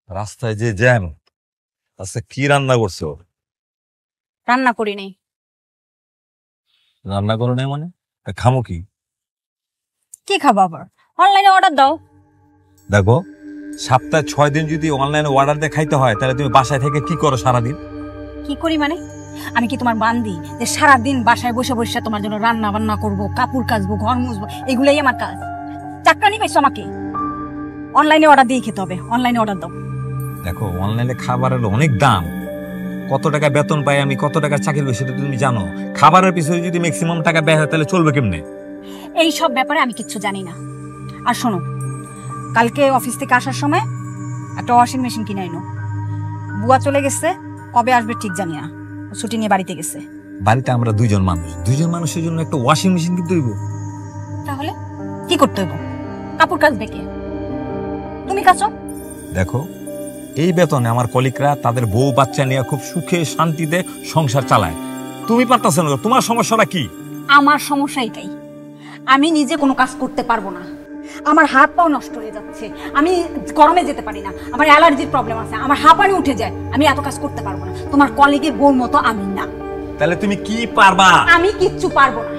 রাস্তায় যে জ্যাম। আচ্ছা কি রান্না করছো? রান্না করি নাই। রান্না করো নাই মানে? খামো কি? কি খাবো আবার? অনলাইনে অর্ডার দাও। দেখো, সপ্তাহে 6 দিন যদি অনলাইনে অর্ডার দিয়ে খাইতে হয় তাহলে তুমি বাসায় থেকে কি করো সারাদিন? কি করি মানে? আমি কি তোমার বান্দি যে সারাদিন বাসায় বসে বসে তোমার জন্য রান্না বান্না করবো, কাপড় কাচবো, ঘর মুছবো? এগুলাই আমার কাজ। চাকরানি পাইছো আমাকে? অনলাইনে অর্ডার দিয়ে খেতে হবে, অনলাইনে অর্ডার দাও। দেখো, অনলাইনে খাবারের অনেক দাম। কত টাকা বেতন পাই আমি, কত টাকা চাকরি করি সেটা তুমি জানো। খাবারের পিছনে যদি ম্যাক্সিমাম টাকা ব্যয় হয় তাহলে চলবে কেমনে? এই সব ব্যাপারে আমি কিচ্ছু জানি না। আর শোনো, কালকে অফিস থেকে আসার সময় একটা ওয়াশিং মেশিন কিনে আইনো। বুয়া চলে গেছে, কবে আসবে ঠিক জানি না। ছুটি নিয়ে বাড়িতে গেছে। বাড়িতে আমরা দুইজন মানুষের জন্য একটা ওয়াশিং মেশিন কিনতে হইব। তাহলে কি করতে হইব? কাপড় কাচবে কে? তুমি কাচো। দেখো, এই বেতনে আমার কলিগরা তাদের বউ বাচ্চা নিয়ে খুব সুখে শান্তিতে সংসার চালায়। তুমি পারতাছো না, তোমার সমস্যাটা কি? আমার সমস্যা এটাই, আমি নিজে কোনো কাজ করতে পারবো না। আমার হাত পাও নষ্ট হয়ে যাচ্ছে, আমি গরমে যেতে পারি না, আমার অ্যালার্জির প্রবলেম আছে, আমার হাঁপানি উঠে যায়, আমি এত কাজ করতে পারবো না। তোমার কলিগের বউর মতো আমি না। তাহলে তুমি কি পারবা? আমি কিচ্ছু পারবো না।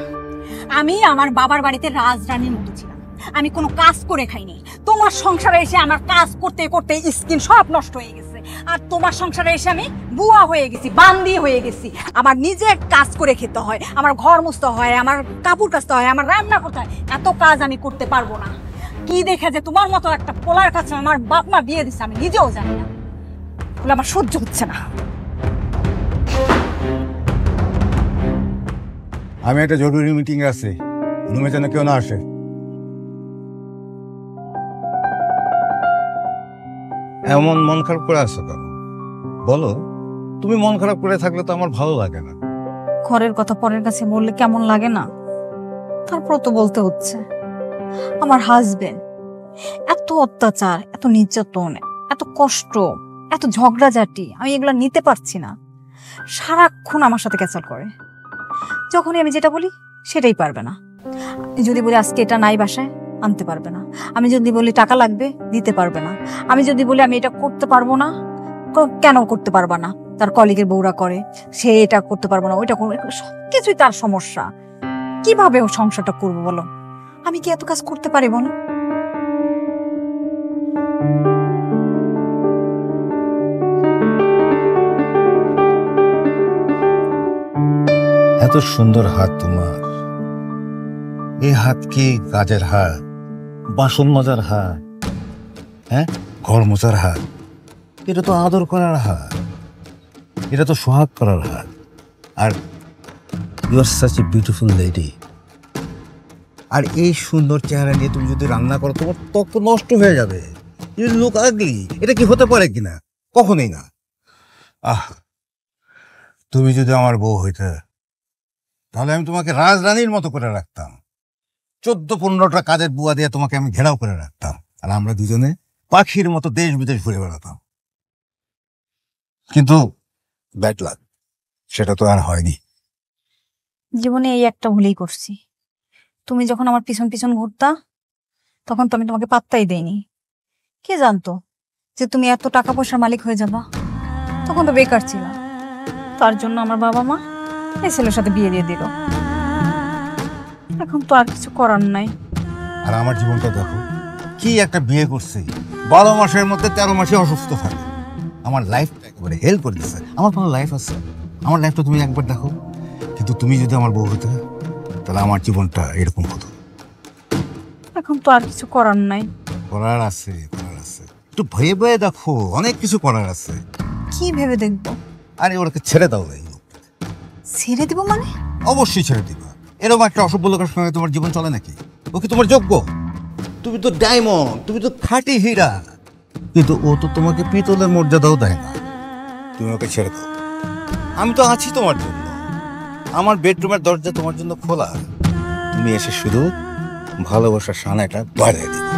আমি আমার বাবার বাড়িতে রাজরানীর মতো ছিলাম, আমি কোনো কাজ করে খাইনি। তোমার সংসারে এসে আমার কাজ করতে করতে স্কিন সব নষ্ট হয়ে গেছে। আর তোমার সংসারে এসে আমি বুয়া হয়ে গেছি, বান্দি হয়ে গেছি। আমার নিজের কাজ করে খেতে হয়, আমার ঘর মুছতে হয়, আমার কাপড় কাচতে হয়, আমার রান্না করতে হয়। এত কাজ আমি করতে পারবো না। কি দেখে যে তোমার মতো একটা পোলার কাছে আমার বাপ মা বিয়ে দিচ্ছে আমি নিজেও জানি না। বলে আমার সহ্য হচ্ছে না। আমি একটা জরুরি মিটিং আছে, রুমে যেন কেউ না আসে। এমন মন খারাপ করে আসছো কেন বলো? তুমি মন খারাপ করে থাকলে তো আমার ভালো লাগে না। ঘরের কথা পরের কাছে বললে কেমন লাগে না? তারপর তো বলতে হচ্ছে। আমার হাজবেন্ড এত অত্যাচার, এত নির্যাতন, এত কষ্ট, এত ঝগড়াঝাটি, আমি এগুলো নিতে পারছি না। সারাক্ষণ আমার সাথে ক্যাচাল করে। যখনই আমি যেটা বলি সেটাই পারবে না। আমি যদি বলি আজকে এটা নাই বাসায়, আনতে পারবে না। আমি যদি বলি টাকা লাগবে, দিতে পারবে না। আমি যদি বলি আমি এটা করতে পারবো না, কেন করতে পারবা না? তার কলিগের বউরা করে, সে এটা করতে পারবো না, ওইটা করবো, সবকিছুই তার সমস্যা। কিভাবে ও সংসারটা করবো বলো? আমি কি এত কাজ করতে পারি বলো? এত সুন্দর হাত তোমার, এই হাত কি কাজের হাত, বাসন মাজার হাত, হ্যাঁ ঘর মোছার হাত? এটা তো আদর করার হাত, এটা তো সোহাগ করার হাত। আর are you such a beautiful lady. আর এই সুন্দর চেহারা নিয়ে তুমি যদি রান্না করো, তোমার ত্বক তো নষ্ট হয়ে যাবে। ইউ লুক আগলি। এটা কি হতে পারে কিনা? কখনোই না। তুমি যদি আমার বউ হইতে তাহলে আমি তোমাকে রাজরানীর মতো করে রাখতাম। 14-15টা কাজের বুয়া দিয়ে তোমাকে আমি ঘেরাও করে রাখতাম, আর আমরা দুজনে পাখির মতো দেশ বিদেশ ঘুরে বেড়াতাম। কিন্তু ব্যাড লাক, সেটা তো আর হয়নি। জীবনে এই একটা ভুলেই করছি। তুমি যখন আমার পিছন পিছন ঘুরতা তখন তো আমি তোমাকে পাত্তাই দেইনি। কে জানতো যে তুমি এত টাকা পয়সার মালিক হয়ে যাবা? তখন তো বেকার ছিল। তার জন্য আমার বাবা মা এই ছেলের সাথে বিয়ে দিয়ে দিল। এখন তো আর কিছু করার নাই। আর আমার জীবনটা দেখো, কি একটা বিয়ে করছি, 12 মাসের মধ্যে 13 মাসে অসুস্থ থাকে। আমার লাইফটা একেবারে হেল্প করে দিচ্ছে। আমার কোনো লাইফ আছে? আমার লাইফটা তুমি একবার দেখো। কিন্তু তুমি যদি আমার বউ হতে তাহলে আমার জীবনটা এরকম হতো। এখন তো আর কিছু করার নাই। করার আছে, করার আছে। একটু ভয়ে ভয়ে দেখো, অনেক কিছু করার আছে। কি ভেবে দেখবো? আরে ওটাকে ছেড়ে দাও। এই ছেড়ে দিব মানে? অবশ্যই ছেড়ে দিবা। এরকম একটা অসভ্য লোকের সঙ্গে তোমার জীবন চলে নাকি? ও কি তোমার যোগ্য? তুমি তো ডায়মন্ড, তুমি তো খাঁটি হীরা, কিন্তু ও তো তোমাকে পিতলের মর্যাদাও দেয় না। তুমি ওকে ছেড়ে দাও। আমি তো আছি তোমার জন্য। আমার বেডরুমের দরজা তোমার জন্য খোলা। তুমি এসে শুধু ভালোবাসার সানাটা বাড়িয়ে দিবে।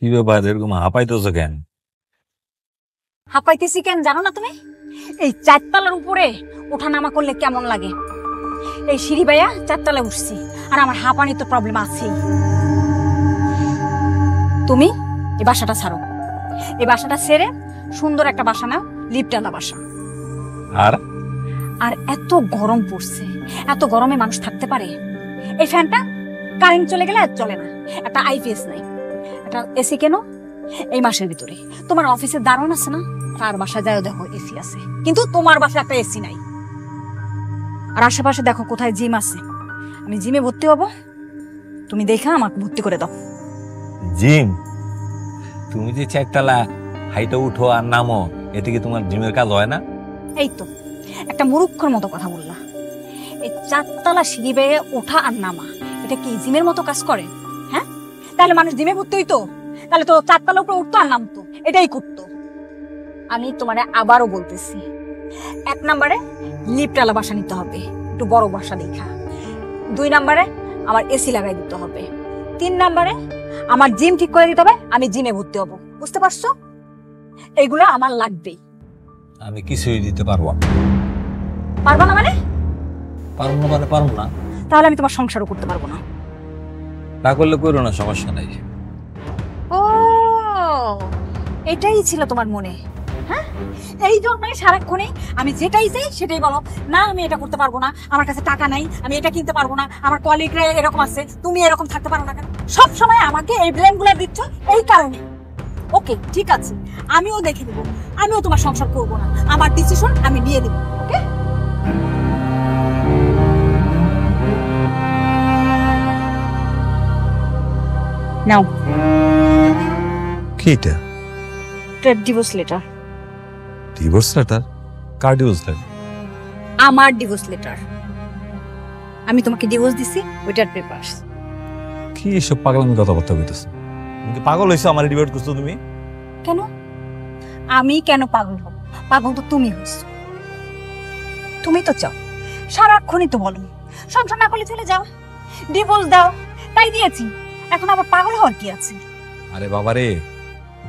কি কি ব্যাপার এরকম হাঁপাইতেছো কেন? হাঁপাইতেছি কেন জানো না তুমি? এই 4 তলার উপরে ওঠানামা করলে কেমন লাগে? এই সিঁড়ি বাইয়া 4 তলায় উঠছি, আর আমার হাঁপানির তো প্রবলেম আছেই। তুমি এই বাসাটা ছাড়ো, এই বাসাটা ছেড়ে সুন্দর একটা বাসা নাও, লিফটওয়ালা বাসা। আর আর এত গরম পড়ছে, এত গরমে মানুষ থাকতে পারে? এই ফ্যানটা কারেন্ট চলে গেলে আর চলে না, একটা আইপিএস নাই, একটা এসি কেন এই মাসের ভিতরে। তোমার অফিসের দারোয়ান আছে না, তার বাসায় যাও, দেখো এসি আছে, কিন্তু তোমার বাসায় একটা এসি নাই। আর আশেপাশে দেখো কোথায় জিম আছে, আমি জিমে ভর্তি হব, তুমি দেখা আমাকে ভর্তি করে দাও। জিম? তুমি যে 4 তলা হাইটে উঠো আর নামো, এতে কি তোমার জিমের কাজ হয় না? এই তো একটা মুরুক্ষর মতো কথা বললা। এই 4 তলা সিঁড়ি বেয়ে ওঠা আর নামা, এটা কি জিমের মতো কাজ করে? হ্যাঁ, তাহলে মানুষ জিমে ভর্তি হইতো, তাহলে তো 4 তলা উপরে উঠতো আর নামতো, এটাই করতো। আমি তোমারে আবারও বলতেছি, 1 নম্বরে লিফটওয়ালা বাসা নিতে হবে, একটু বড় বাসা দেখা। 2 নম্বরে আমার এসি লাগাই দিতে হবে। 3 নম্বরে আমার জিম ঠিক করে দিতে হবে, আমি জিমে ভর্তি হব। বুঝতে পারছো? এগুলো আমার লাগবেই। আমি কিছুই দিতে পারবো না। পারবা না মানে? পারবো না মানে পারবো না। তাহলে আমি তোমার সংসারও করতে পারবো না। তা করলে করো না, সমস্যা নাই। ও, এটাই ছিল তোমার মনে? হ্যাঁ, এই জন্যই সারাক্ষণে আমি যেটাই চাই সেটাই বলো। না, আমি এটা করতে পারবো না, আমার কাছে টাকা নাই, আমি এটা কিনতে পারবো না, আমার কলিগরা এরকম আছে, তুমি এরকম থাকতে পারো না কেন? সব সময় আমাকে এই ব্লেমগুলো দিচ্ছ এই কারণে। ওকে, ঠিক আছে, আমিও দেখে নেবো, আমিও তোমার সংসার করবো না, আমার ডিসিশন আমি নিয়ে নেবো। ওকে, নাও কি এটা? Divorce letter. Divorce letter? কার ডিভোর্স লেটার? আমার ডিভোর্স লেটার। আমি তোমাকে ডিভোর্স দিছি, ওইটার পেপারস। কি এসব পাগলামি কথাবার্তা কইতেছো? তুমি কি পাগল হইছো? আমার ডিভোর্স করছো তুমি? কেন? আমি কেন পাগল হব? পাগল তো তুমি হইছো। তুমি তো চাও, সারাক্ষণই তো বলো সংসার না করলে চলে যাও, ডিভোর্স দাও, তাই দিয়েছি। এখন আবার পাগল হওয়ার কি আছে? আরে বাবা রে,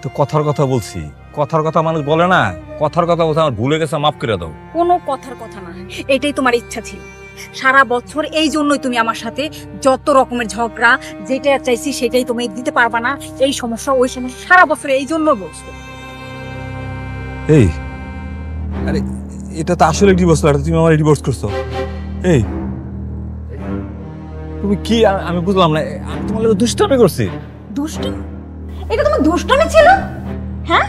তো কথার কথা বলছি। কথার কথা মানুষ বলে না, কথার কথা বলতে আমার ভুলে গেছে, মাফ করে দাও। কোনো কথার কথা না, এটাই তোমার ইচ্ছা ছিল। সারা বছর এই জন্যই তুমি আমার সাথে যত রকমের ঝগড়া, যেটা চাইছি সেটাই তুমি দিতে পারবা না, এই সমস্যা ওই সমস্যা, সারা বছর এই জন্য বলছো। এই, আরে এটা তো আসলে ডিভোর্স লেটার, তুমি আমার ডিভোর্স করছো। এই তুমি কি, আমি বুঝলাম না। আমি তোমার লগে দুষ্টামি করছি? দুষ্ট? এটা তোমার দুষ্টমি ছিল? হ্যাঁ,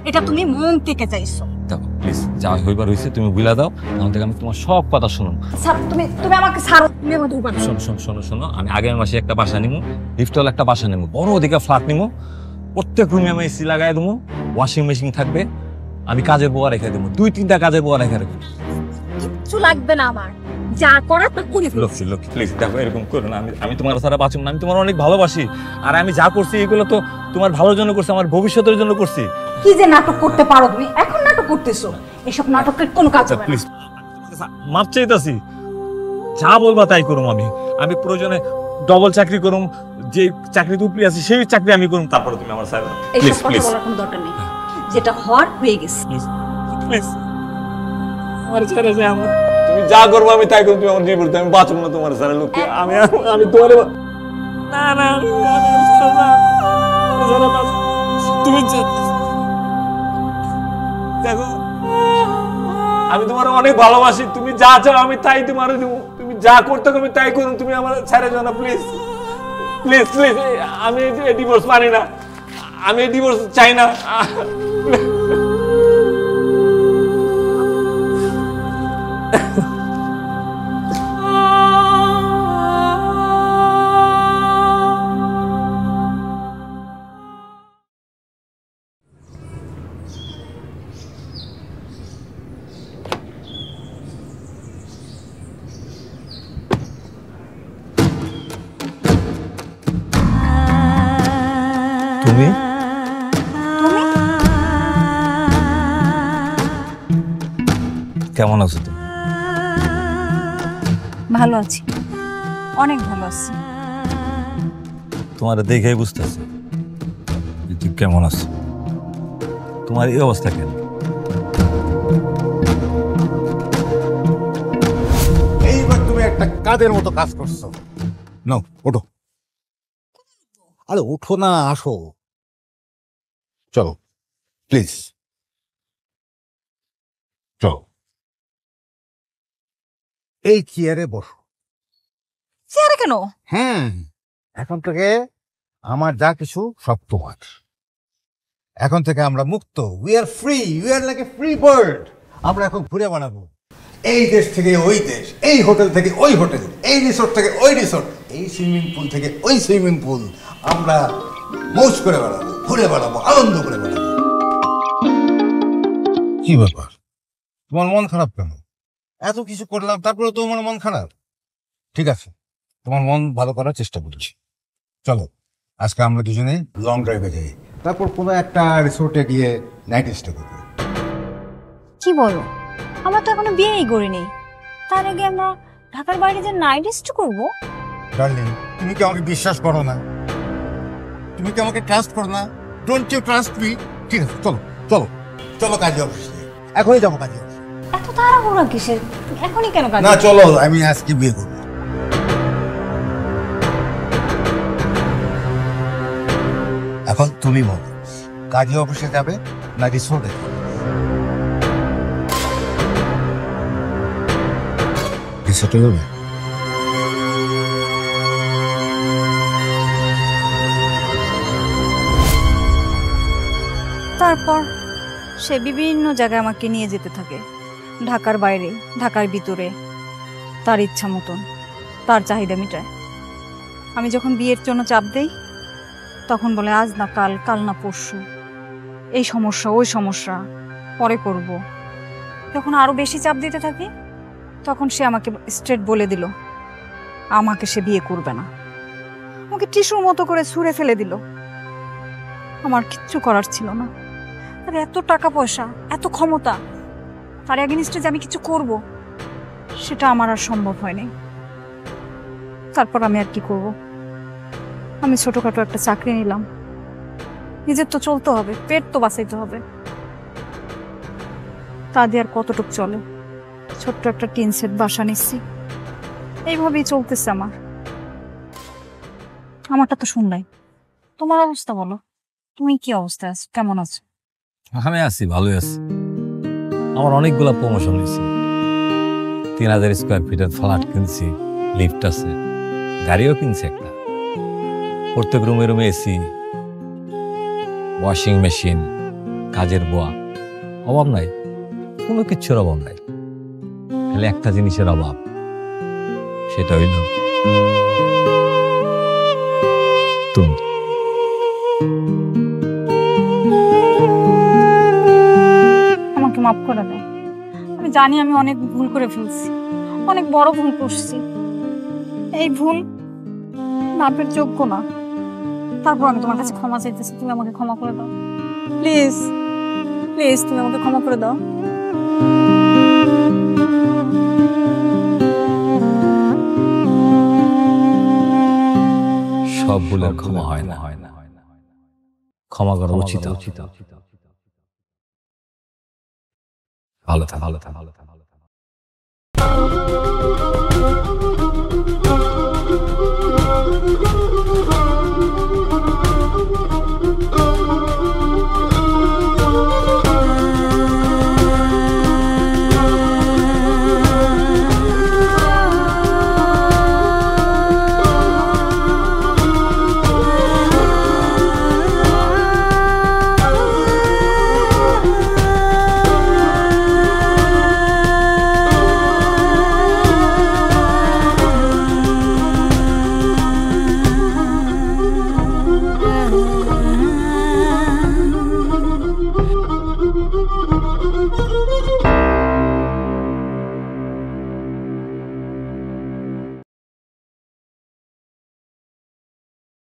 এটা তুমি মন থেকে চাইছো। দেখো প্লিজ, যা হইবার হইছে তুমি বুঝলা দাও, তখন থেকে আমি তোমার সব কথা শুনুন। স্যার, তুমি তুমি আমাকে ছাড়ো, তুমি আমাকে ধোপা দাও। শোনো শোনো শোনো শোনো, আমি আগামী মাসে একটা বাসা নিবো, লিফটওয়ালা একটা বাসা নিবো, বড় ওদিকে ফ্ল্যাট নিবো, প্রত্যেক রুমে আমি এসি লাগাই দেবো, ওয়াশিং মেশিন থাকবে, আমি কাজের বুয়া রেখে দেবো, 2-3টা কাজের বুয়া রেখে দেবো। কিচ্ছু লাগবে না আমার, যা করার তা করে ফেলো। লক্ষ্মী লক্ষ্মী প্লিজ দেখো, এরকম করো না। আমি তোমার ছাড়া বাঁচব না, আমি তোমার অনেক ভালোবাসি। আর আমি যা করছি এগুলো তো তোমার ভালোর জন্য করছি, আমার ভবিষ্যতের জন্য করছি। কি যে নাটক করতে পারো তুমি, এখন নাটক করতেছো, এসব নাটকের কোনো কাজ হবে না। প্লিজ মাপ চাইতাছি, যা বলবা তাই করুম। আমি প্রয়োজনে ডবল চাকরি করুম, যে চাকরিতে উপরি আছি সেই চাকরি আমি করুম, তারপরে তুমি আমার সাথে এইসব প্লিজ কথা প্লিজ বলার কোনো দরকার নেই, যেটা হওয়ার হয়ে গেছে। প্লিজ আমার ছেড়ে যায় আমার, তুমি যা করবো আমি তাই করুম, তুমি আমার জীবন, আমি বাঁচব না তোমার সারা লোককে। আমি তোমার না না তুমি দেখো, আমি তোমার অনেক ভালোবাসি, তুমি যা চাও আমি তাই তোমার দেবো, তুমি যা করতে হবে আমি তাই করুন, তুমি আমার ছেড়ে যাও না প্লিজ প্লিজ প্লিজ। আমি ডিভোর্স মানি না, আমি ডিভোর্স চাই না। তুমি তুমি কেমন আছো? তুমি ভালো আছি, অনেক ভালো আছি। তোমার দেখেই বুঝতেছি তুই কেমন আছো? তোমার এই অবস্থা কেন? এইবার তুমি একটা কাদের মতো কাজ করছো। নাও ওঠো। আরে ওঠো না, আসো, চলো প্লিজ, চলো এই চেয়ারে বসো। চেয়ারে কেন? হ্যাঁ, এখন থেকে আমার যা কিছু সব তোমার। এখন থেকে আমরা মুক্ত, we are free, we are like a free bird. আমরা এখন ঘুরে বেড়াবো, এই দেশ থেকে ওই দেশ, এই হোটেল থেকে ওই হোটেল, এই রিসোর্ট থেকে ওই রিসোর্ট, এই সুইমিং পুল থেকে ওই সুইমিং পুল। আমরা মৌজ করে বেড়াবো, ঘুরে বেড়াবো, আনন্দ করে বেড়াবো। কি ব্যাপার, তোমার মন খারাপ কেন? এত কিছু করলাম তারপরে তোমার মন খারাপ? ঠিক আছে, তোমার মন ভালো করার চেষ্টা করছি। চলো আজকে আমরা দুজনে লং ড্রাইভে যাই, তারপর কোনো একটা রিসোর্টে গিয়ে নাইট স্টে করবো। কি বলো? আমরা তো এখনো বিয়েই করিনি, তার আগে আমরা ঢাকার বাইরে যে নাইট স্টে করবো? ডার্লিং, তুমি কি আমাকে বিশ্বাস করো না? তুমি কি আমাকে ট্রাস্ট করো না? Don't you trust me? ঠিক আছে, চলো চলো চলো কাজে অফিসে, এখনই যাবো কাজে অফিসে। এত তাড়াহুড়া কিসের? এখনই কেন কাজ? না চলো, আমি আজকে বিয়ে করবো। এখন তুমি বলো, কাজে অফিসে যাবে না রিসোর্টে? রিসোর্টে যাবে? তারপর সে বিভিন্ন জায়গায় আমাকে নিয়ে যেতে থাকে, ঢাকার বাইরে, ঢাকার ভিতরে, তার ইচ্ছা মতন, তার চাহিদা মেটায়। আমি যখন বিয়ের জন্য চাপ দেই তখন বলে আজ না কাল, কাল না পরশু, এই সমস্যা ওই সমস্যা, পরে করব। যখন আরো বেশি চাপ দিতে থাকি তখন সে আমাকে স্ট্রেট বলে দিল আমাকে সে বিয়ে করবে না। আমাকে টিস্যুর মতো করে ছুঁড়ে ফেলে দিল। আমার কিচ্ছু করার ছিল না। আর এত টাকা পয়সা, এত ক্ষমতা, তার এগেইনস্টে যে আমি কিছু করব সেটা আমার আর সম্ভব হয়নি। তারপর আমি আর কি করব? আমি ছোটখাটো একটা চাকরি নিলাম, নিজের তো চলতে হবে, পেট তো বাঁচাইতে হবে। তা দিয়ে আর কতটুক চলে? ছোট্ট একটা টিন সেট বাসা নিচ্ছি, এইভাবেই চলতেছে আমার। আমারটা তো শুনলাই, তোমার অবস্থা বলো, তুমি কি অবস্থা আছো, কেমন আছো? আমি আছি, ভালোই আছি। আমার অনেকগুলা প্রমোশন হয়েছে, 3000 স্কোয়ার ফিটের ফ্ল্যাট কিনছি, লিফট আছে, গাড়িও কিনছি একটা, প্রত্যেক রুমে রুমে এসি, ওয়াশিং মেশিন, কাজের বুয়া, অভাব নাই, কোনো কিচ্ছুর অভাব নাই। খালি একটা জিনিসের অভাব, সেটা হইল তুমি। আমাকে মাফ করে দাও। আমি জানি আমি অনেক ভুল করে ফেলছি, অনেক বড় ভুল করছি। এই ভুল মাপের যোগ্য না। তারপর আমি তোমার কাছে ক্ষমা চাইতেছি, তুমি আমাকে ক্ষমা করে দাও প্লিজ, প্লিজ তুমি আমাকে ক্ষমা করে দাও। সব ভুলের ক্ষমা হয় না, ক্ষমা করা উচিত। ভালো থাক, ভালো থাক, ভালো থাক, ভালো থাক।